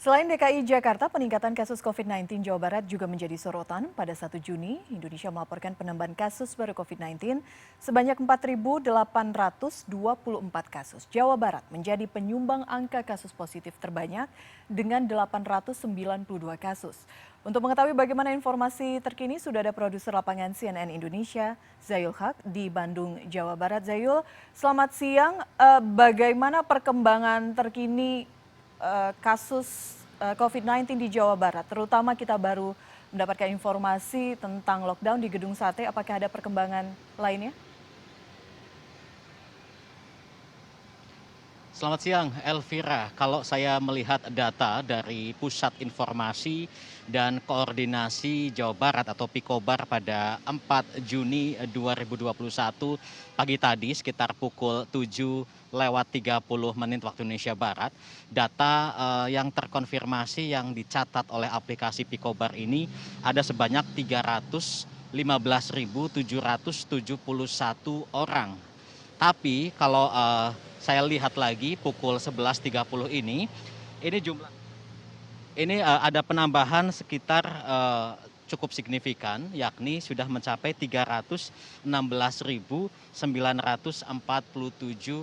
Selain DKI Jakarta, peningkatan kasus COVID-19 Jawa Barat juga menjadi sorotan. Pada 1 Juni, Indonesia melaporkan penambahan kasus baru COVID-19 sebanyak 4.824 kasus. Jawa Barat menjadi penyumbang angka kasus positif terbanyak dengan 892 kasus. Untuk mengetahui bagaimana informasi terkini, sudah ada produser lapangan CNN Indonesia, Zayul Haq di Bandung, Jawa Barat. Zayul, selamat siang. Bagaimana perkembangan terkini kasus COVID-19 di Jawa Barat, terutama kita baru mendapatkan informasi tentang lockdown di Gedung Sate, apakah ada perkembangan lainnya? Selamat siang, Elvira. Kalau saya melihat data dari Pusat Informasi dan Koordinasi Jawa Barat atau Pikobar pada 4 Juni 2021 pagi tadi sekitar pukul 7:30 waktu Indonesia Barat, data yang terkonfirmasi yang dicatat oleh aplikasi Pikobar ini ada sebanyak 315.771 orang. Tapi kalau saya lihat lagi pukul 11.30 ini jumlah ada penambahan sekitar cukup signifikan, yakni sudah mencapai 316.947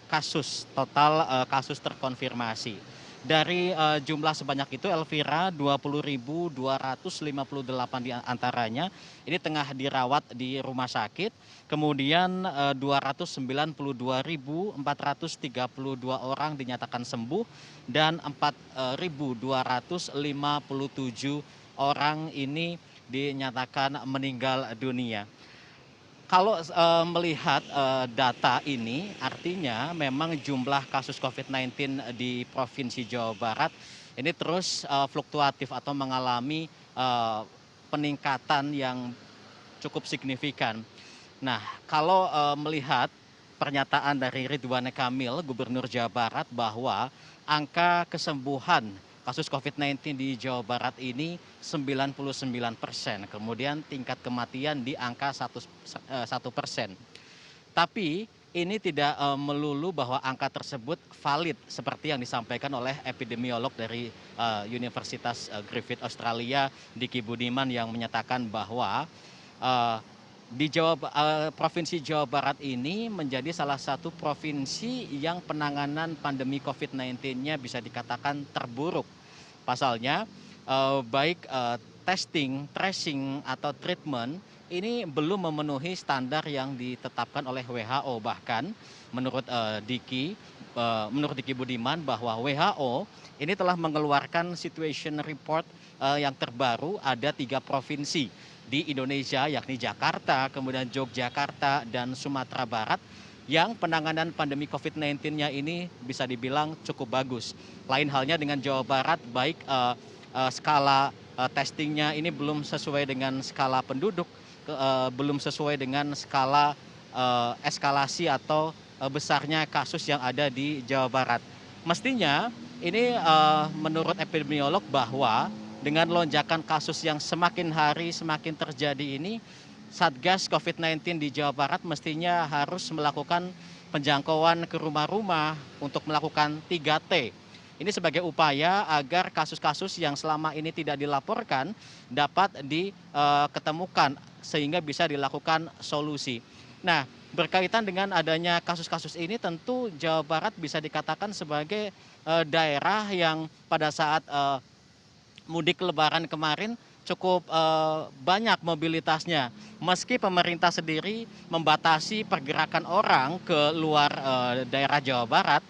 kasus total kasus terkonfirmasi. Dari jumlah sebanyak itu, Elvira, 20.258 di antaranya ini tengah dirawat di rumah sakit, kemudian 292.432 orang dinyatakan sembuh, dan 4.257 orang ini dinyatakan meninggal dunia. Kalau melihat data ini, artinya memang jumlah kasus COVID-19 di Provinsi Jawa Barat ini terus fluktuatif atau mengalami peningkatan yang cukup signifikan. Nah, kalau melihat pernyataan dari Ridwan Kamil, Gubernur Jawa Barat, bahwa angka kesembuhan kasus COVID-19 di Jawa Barat ini 99%, kemudian tingkat kematian di angka 1%. Tapi ini tidak melulu bahwa angka tersebut valid seperti yang disampaikan oleh epidemiolog dari Universitas Griffith Australia, Diki Budiman, yang menyatakan bahwa eh, Provinsi Jawa Barat ini menjadi salah satu provinsi yang penanganan pandemi COVID-19-nya bisa dikatakan terburuk. Pasalnya, baik testing, tracing, atau treatment ini belum memenuhi standar yang ditetapkan oleh WHO. Bahkan menurut menurut Diki Budiman, bahwa WHO ini telah mengeluarkan situation report yang terbaru. Ada 3 provinsi di Indonesia, yakni Jakarta, kemudian Yogyakarta, dan Sumatera Barat, yang penanganan pandemi COVID-19-nya ini bisa dibilang cukup bagus. Lain halnya dengan Jawa Barat, baik skala testingnya ini belum sesuai dengan skala penduduk, belum sesuai dengan skala eskalasi atau besarnya kasus yang ada di Jawa Barat. Mestinya ini menurut epidemiolog bahwa dengan lonjakan kasus yang semakin hari semakin terjadi ini, Satgas COVID-19 di Jawa Barat mestinya harus melakukan penjangkauan ke rumah-rumah untuk melakukan 3T. Ini sebagai upaya agar kasus-kasus yang selama ini tidak dilaporkan dapat diketemukan sehingga bisa dilakukan solusi. Nah, berkaitan dengan adanya kasus-kasus ini, tentu Jawa Barat bisa dikatakan sebagai daerah yang pada saat mudik lebaran kemarin cukup banyak mobilitasnya. Meski pemerintah sendiri membatasi pergerakan orang ke luar daerah Jawa Barat,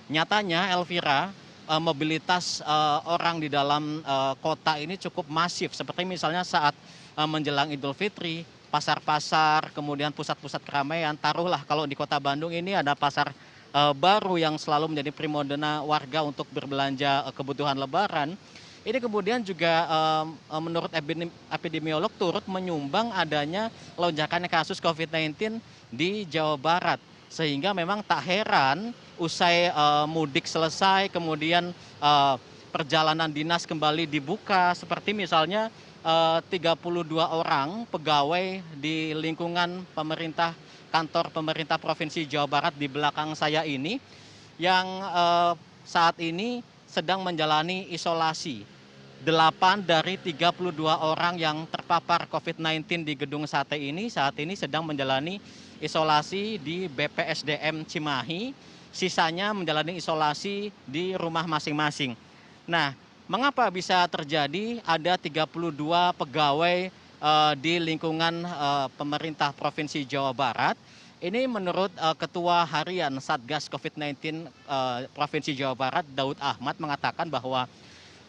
nyatanya, Elvira, mobilitas orang di dalam kota ini cukup masif. Seperti misalnya saat menjelang Idul Fitri, pasar-pasar, kemudian pusat-pusat keramaian. Taruhlah kalau di kota Bandung ini ada pasar baru yang selalu menjadi primadona warga untuk berbelanja kebutuhan lebaran. Ini kemudian juga menurut epidemiolog turut menyumbang adanya lonjakan kasus COVID-19 di Jawa Barat. Sehingga memang tak heran usai mudik selesai, kemudian perjalanan dinas kembali dibuka, seperti misalnya 32 orang pegawai di lingkungan pemerintah, kantor pemerintah Provinsi Jawa Barat di belakang saya ini, yang saat ini sedang menjalani isolasi. 8 dari 32 orang yang terpapar COVID-19 di Gedung Sate ini saat ini sedang menjalani isolasi di BPSDM Cimahi, sisanya menjalani isolasi di rumah masing-masing. Nah, mengapa bisa terjadi ada 32 pegawai di lingkungan pemerintah Provinsi Jawa Barat? Ini menurut Ketua Harian Satgas COVID-19 Provinsi Jawa Barat, Daud Ahmad, mengatakan bahwa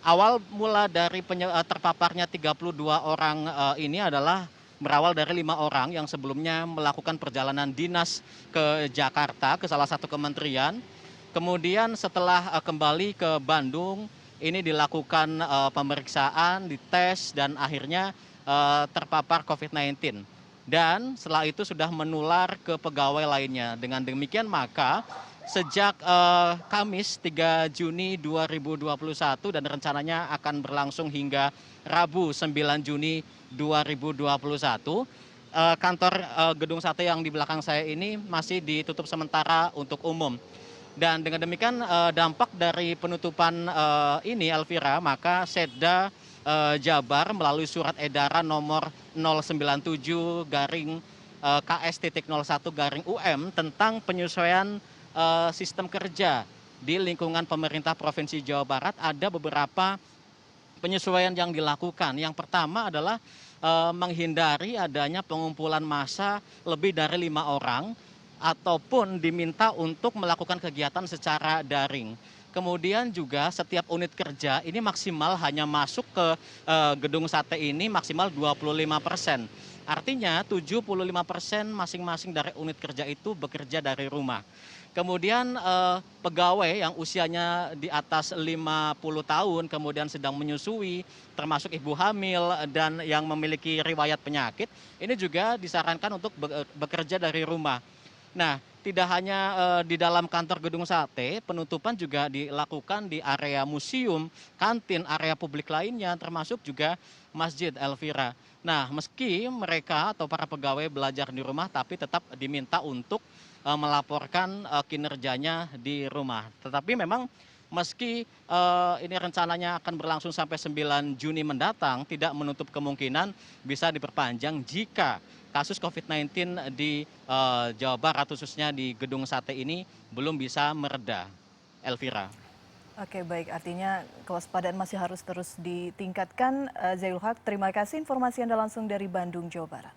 awal mula dari terpaparnya 32 orang ini adalah berawal dari 5 orang yang sebelumnya melakukan perjalanan dinas ke Jakarta, ke salah satu kementerian. Kemudian setelah kembali ke Bandung, ini dilakukan pemeriksaan, dites, dan akhirnya terpapar COVID-19. Dan setelah itu sudah menular ke pegawai lainnya. Dengan demikian maka sejak Kamis 3 Juni 2021 dan rencananya akan berlangsung hingga Rabu 9 Juni 2021, kantor Gedung Sate yang di belakang saya ini masih ditutup sementara untuk umum. Dan dengan demikian dampak dari penutupan ini, Elvira, maka Setda Jabar melalui surat edaran nomor 097 garing KS.01 garing UM tentang penyesuaian sistem kerja di lingkungan pemerintah Provinsi Jawa Barat, ada beberapa penyesuaian yang dilakukan. Yang pertama adalah menghindari adanya pengumpulan massa lebih dari 5 orang ataupun diminta untuk melakukan kegiatan secara daring. Kemudian juga setiap unit kerja ini maksimal hanya masuk ke Gedung Sate ini maksimal 25%. Artinya 75% masing-masing dari unit kerja itu bekerja dari rumah. Kemudian pegawai yang usianya di atas 50 tahun, kemudian sedang menyusui, termasuk ibu hamil dan yang memiliki riwayat penyakit, ini juga disarankan untuk bekerja dari rumah. Nah, tidak hanya di dalam kantor Gedung Sate, penutupan juga dilakukan di area museum, kantin, area publik lainnya, termasuk juga masjid, Elvira. Nah, meski mereka atau para pegawai belajar di rumah, tapi tetap diminta untuk melaporkan kinerjanya di rumah. Tetapi memang meski ini rencananya akan berlangsung sampai 9 Juni mendatang, tidak menutup kemungkinan bisa diperpanjang jika kasus COVID-19 di Jawa Barat, khususnya di Gedung Sate ini, belum bisa mereda. Elvira. Oke, baik. Artinya kewaspadaan masih harus terus ditingkatkan. Zaiul Haq, terima kasih informasi Anda langsung dari Bandung, Jawa Barat.